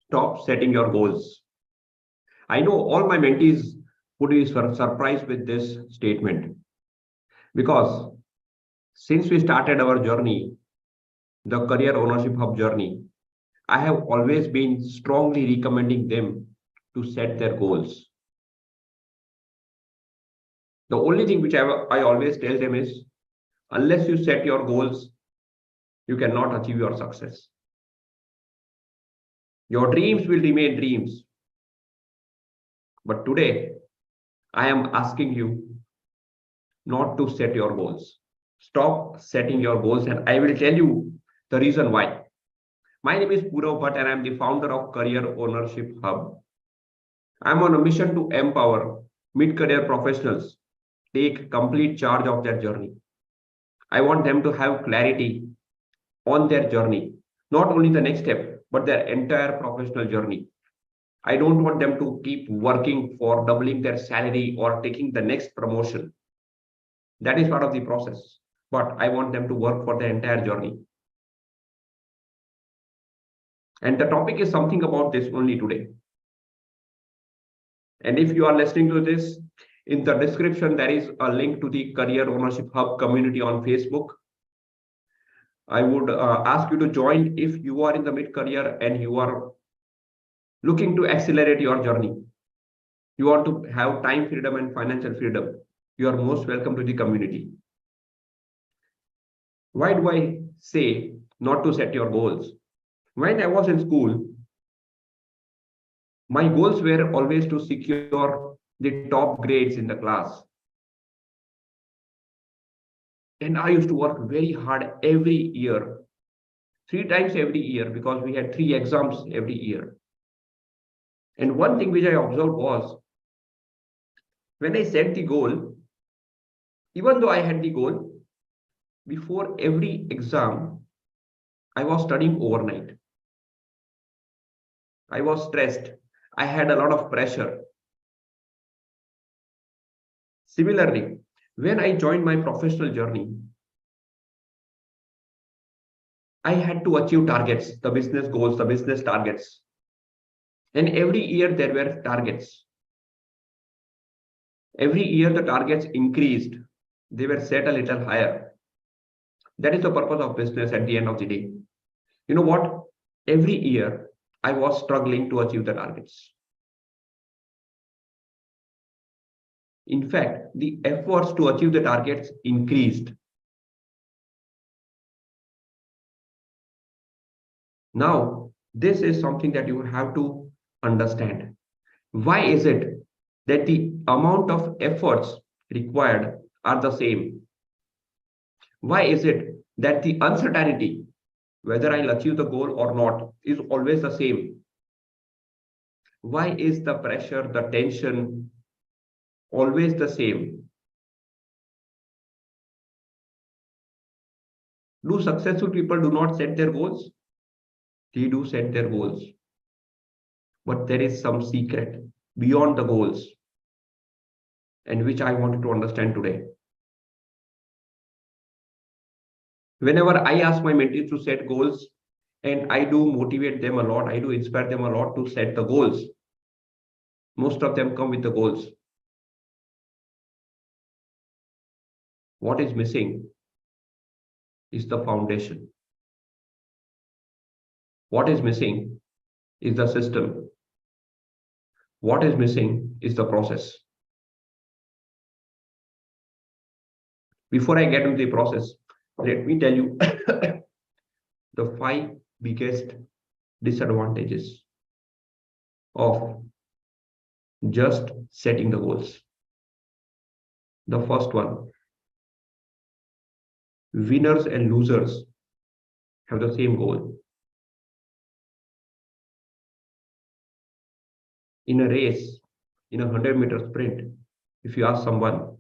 Stop setting your goals. I know all my mentees would be surprised with this statement because since we started our journey, the Career Ownership Hub journey, I have always been strongly recommending them to set their goals. The only thing which I always tell them is unless you set your goals, you cannot achieve your success. Your dreams will remain dreams. But today, I am asking you not to set your goals. Stop setting your goals, and I will tell you the reason why. My name is Purav Bhatt, and I'm the founder of Career Ownership Hub. I'm on a mission to empower mid-career professionals take complete charge of their journey. I want them to have clarity on their journey, not only the next step, but their entire professional journey. I don't want them to keep working for doubling their salary or taking the next promotion. That is part of the process. But I want them to work for the entire journey. And the topic is something about this only today. And if you are listening to this, in the description, there is a link to the Career Ownership Hub community on Facebook. I would ask you to join if you are in the mid-career and you are looking to accelerate your journey. You want to have time freedom and financial freedom. You are most welcome to the community. Why do I say not to set your goals? When I was in school, my goals were always to secure the top grades in the class. And I used to work very hard every year, 3 times every year, because we had 3 exams every year. And one thing which I observed was when I set the goal, even though I had the goal, before every exam, I was studying overnight. I was stressed. I had a lot of pressure. Similarly, when I joined my professional journey, I had to achieve targets, the business goals, the business targets. And every year there were targets. Every year the targets increased. They were set a little higher. That is the purpose of business at the end of the day. You know what? Every year I was struggling to achieve the targets. In fact, the efforts to achieve the targets increased. Now, this is something that you have to understand. Why is it that the amount of efforts required are the same? Why is it that the uncertainty, whether I'll achieve the goal or not, is always the same? Why is the pressure, the tension always the same? Do successful people do not set their goals? They do set their goals. But there is some secret beyond the goals, and which I wanted to understand today. Whenever I ask my mentees to set goals, and I do motivate them a lot, I do inspire them a lot to set the goals, most of them come with the goals. What is missing is the foundation. What is missing is the system. What is missing is the process. Before I get into the process, let me tell you the 5 biggest disadvantages of just setting the goals. The first one, winners and losers have the same goal. In a race, in a 100-meter sprint, if you ask someone,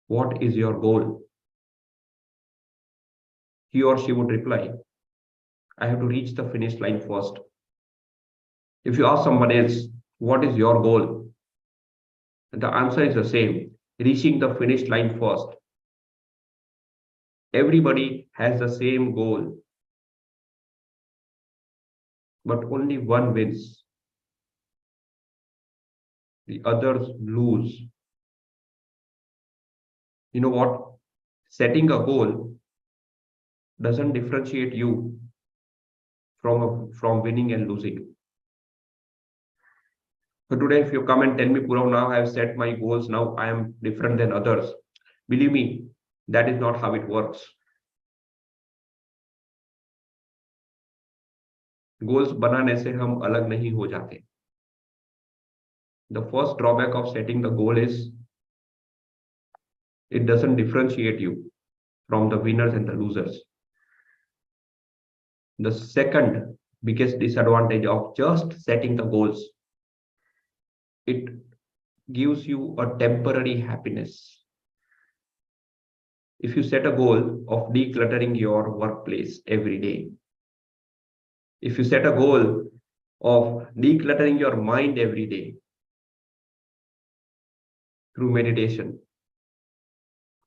what is your goal? He or she would reply, I have to reach the finish line first. If you ask someone else, what is your goal? The answer is the same, reaching the finish line first. Everybody has the same goal. but only one wins. The others lose. You know what? Setting a goal doesn't differentiate you from winning and losing. So today, if you come and tell me, Purav, now I have set my goals, now I am different than others. Believe me, that is not how it works. Goals बनाने से हम अलग नहीं हो जाते. The first drawback of setting the goal is it doesn't differentiate you from the winners and the losers. The second biggest disadvantage of just setting the goals, it gives you a temporary happiness. If you set a goal of decluttering your workplace every day, if you set a goal of decluttering your mind every day through meditation,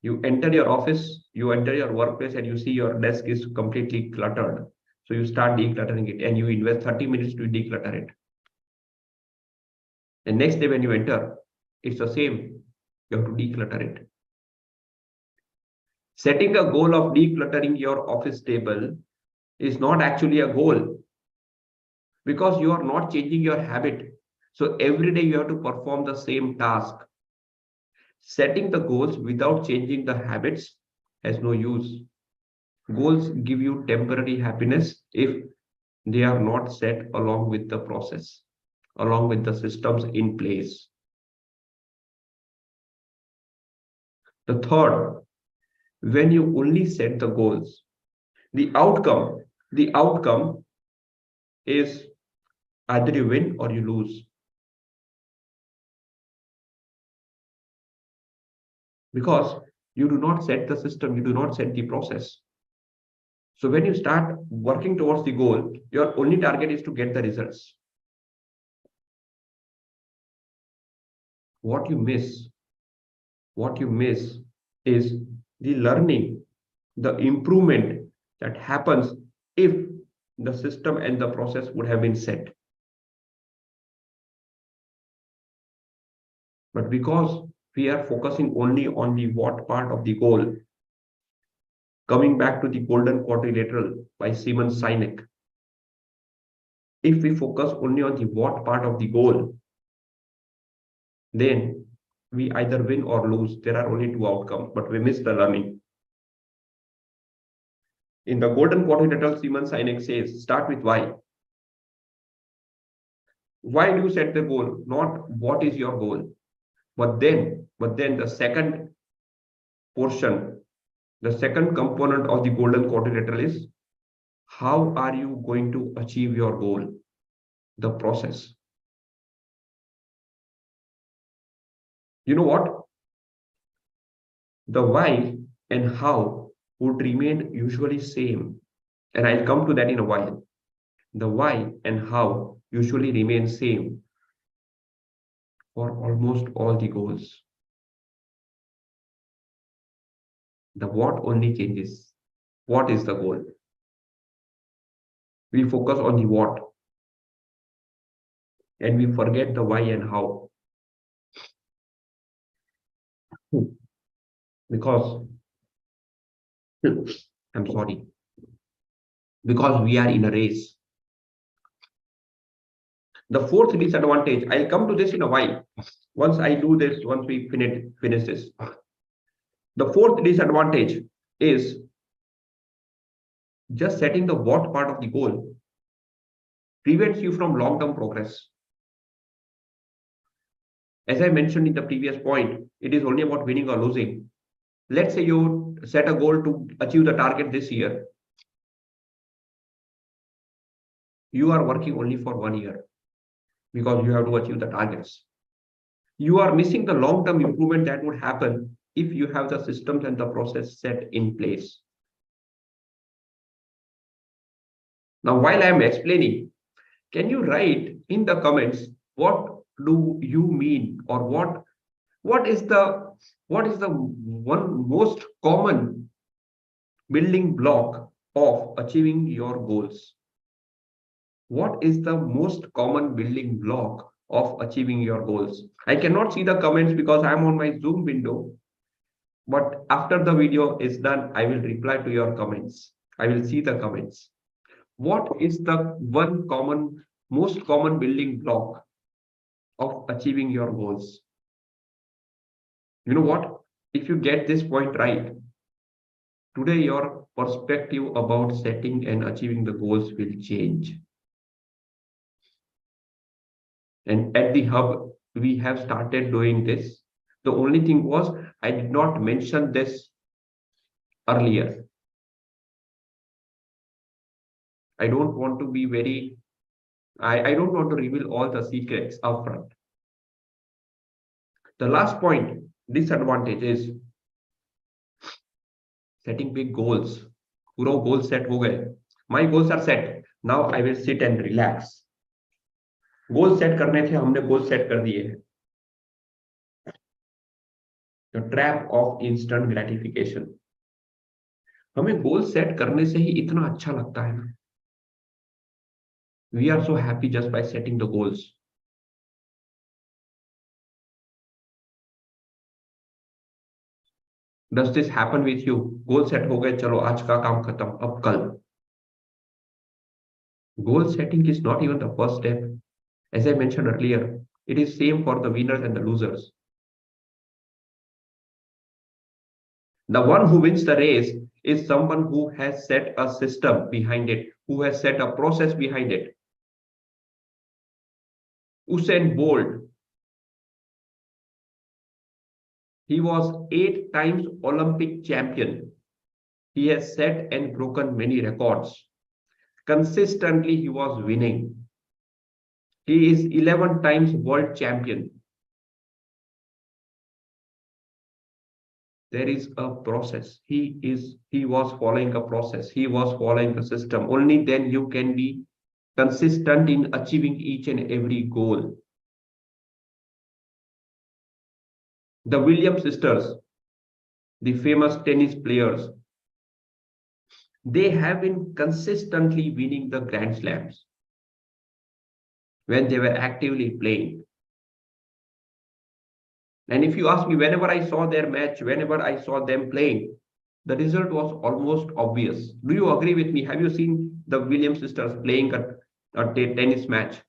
you enter your office, you enter your workplace, and you see your desk is completely cluttered. So you start decluttering it and you invest 30 minutes to declutter it. And next day when you enter, it's the same. You have to declutter it. Setting a goal of decluttering your office table is not actually a goal because you are not changing your habit. So every day you have to perform the same task. Setting the goals without changing the habits has no use. Goals give you temporary happiness if they are not set along with the process, along with the systems in place. The third, when you only set the goals, the outcome is either you win or you lose. Because you do not set the system, you do not set the process. So when you start working towards the goal, your only target is to get the results. What you miss is the learning, the improvement that happens if the system and the process would have been set. But because we are focusing only on the what part of the goal, coming back to the golden quadrilateral by Simon Sinek, if we focus only on the what part of the goal, then we either win or lose. There are only two outcomes, but we miss the learning. In the golden quadrilateral, Simon Sinek says, start with why. Why do you set the goal? Not what is your goal. But then the second portion, the second component of the golden quadrilateral is how are you going to achieve your goal? The process. You know what? The why and how would remain usually same. And I'll come to that in a while. The why and how usually remain same for almost all the goals. The what only changes. What is the goal? We focus on the what and we forget the why and how. Because I'm sorry, because we are in a race. The fourth disadvantage, I'll come to this in a while. Once I do this, once we finish this. The fourth disadvantage is just setting the what part of the goal prevents you from long-term progress. As I mentioned in the previous point, it is only about winning or losing. Let's say you set a goal to achieve the target this year. You are working only for 1 year because you have to achieve the targets. You are missing the long-term improvement that would happen if you have the systems and the process set in place. Now, while I am explaining, can you write in the comments what do you mean, or what is the one most common building block of achieving your goals? What is the most common building block of achieving your goals? I cannot see the comments because I'm on my Zoom window, but after the video is done, I will reply to your comments. I will see the comments. What is the most common building block of achieving your goals? You know what? If you get this point right, today your perspective about setting and achieving the goals will change. And at the hub, we have started doing this. The only thing was, I did not mention this earlier. I don't want to be very, I don't want to reveal all the secrets upfront. The last point, disadvantage is setting big goals. पूरा goal set हो गए. My goals are set. Now I will sit and relax. Goal set करने थे, हमने goal set कर दिए हैं. The trap of instant gratification. हमें गोल सेट करने से ही इतना अच्छा लगता है ना. We are so happy just by setting the goals. Does this happen with you? Goal set हो गए, चलो आज का काम खत्म, अब कल. Goal setting is not even the first step. As I mentioned earlier, it is same for the winners and the losers. The one who wins the race is someone who has set a system behind it, who has set a process behind it. Usain Bolt, he was 8 times Olympic champion. He has set and broken many records. Consistently, he was winning. He is 11 times world champion. There is a process. He was following a process. He was following a system. Only then you can be consistent in achieving each and every goal. The Williams sisters, the famous tennis players, they have been consistently winning the Grand Slams when they were actively playing. And if you ask me, whenever I saw their match, whenever I saw them playing, the result was almost obvious. Do you agree with me? Have you seen the Williams sisters playing a tennis match?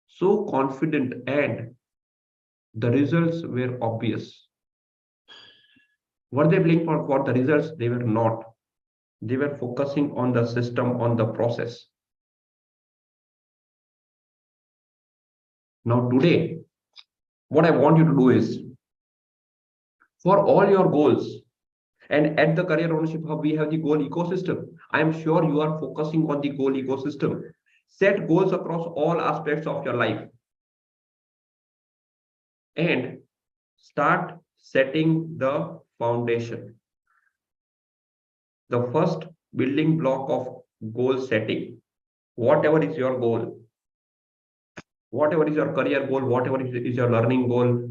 So confident, and the results were obvious. Were they playing for the results? They were not. They were focusing on the system, on the process. Now today, what I want you to do is, for all your goals, and at the Career Ownership Hub, we have the goal ecosystem. I am sure you are focusing on the goal ecosystem. Set goals across all aspects of your life. And start setting the foundation. The first building block of goal setting, whatever is your goal, whatever is your career goal, whatever is your learning goal,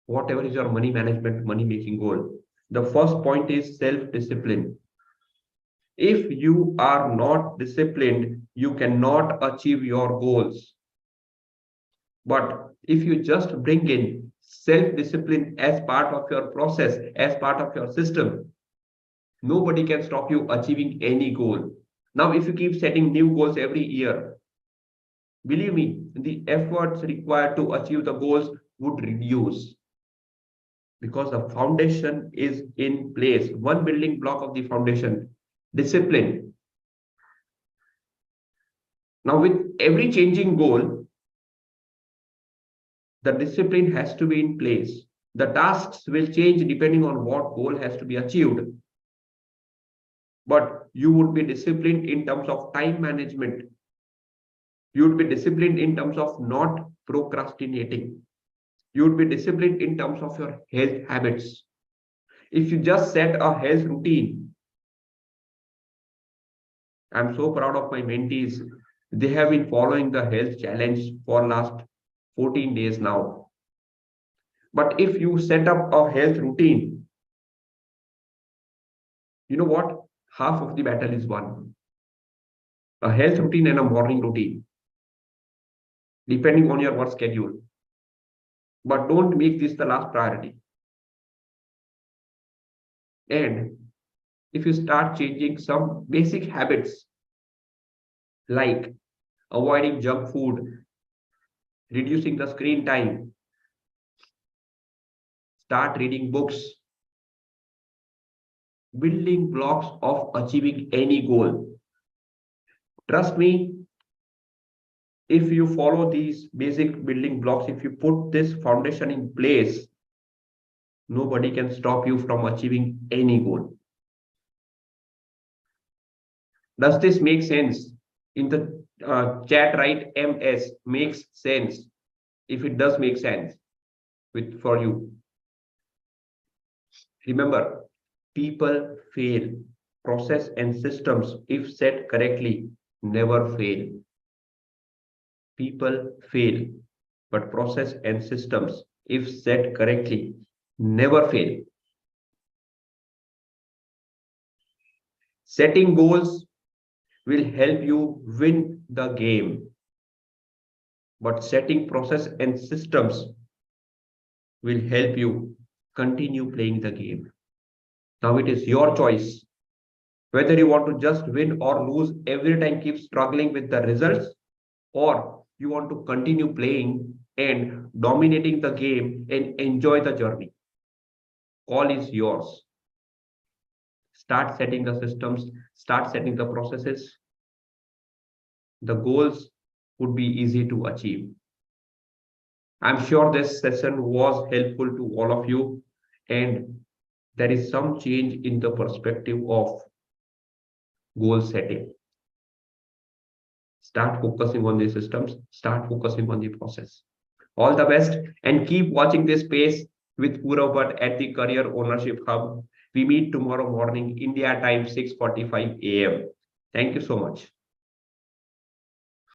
whatever is your money management, money making goal, the first point is self-discipline. If you are not disciplined, you cannot achieve your goals. But if you just bring in self-discipline as part of your process, as part of your system, nobody can stop you achieving any goal. Now, if you keep setting new goals every year, believe me, the efforts required to achieve the goals would reduce, because the foundation is in place. One building block of the foundation, discipline. Now, with every changing goal, the discipline has to be in place. The tasks will change depending on what goal has to be achieved. But you would be disciplined in terms of time management. You would be disciplined in terms of not procrastinating. You would be disciplined in terms of your health habits. If you just set a health routine, I'm so proud of my mentees. They have been following the health challenge for last 14 days now. But if you set up a health routine, you know what? Half of the battle is won. a health routine and a morning routine, depending on your work schedule. But don't make this the last priority. And if you start changing some basic habits like avoiding junk food, reducing the screen time, start reading books, building blocks of achieving any goal. Trust me, if you follow these basic building blocks, if you put this foundation in place, nobody can stop you from achieving any goal. Does this make sense? In the chat, write MS makes sense. If it does make sense for you. Remember, people fail. Process and systems, if set correctly, never fail. People fail, but process and systems, if set correctly, never fail. Setting goals will help you win the game, but setting process and systems will help you continue playing the game. Now it is your choice whether you want to just win or lose every time, keep struggling with the results, or you want to continue playing and dominating the game and enjoy the journey. Call is yours. Start setting the systems, start setting the processes. The goals would be easy to achieve. I'm sure this session was helpful to all of you, and there is some change in the perspective of goal setting. Start focusing on the systems, start focusing on the process. All the best, and keep watching this space with Purav Bhatt at the Career Ownership Hub. We meet tomorrow morning, India time, 6:45 a.m. Thank you so much.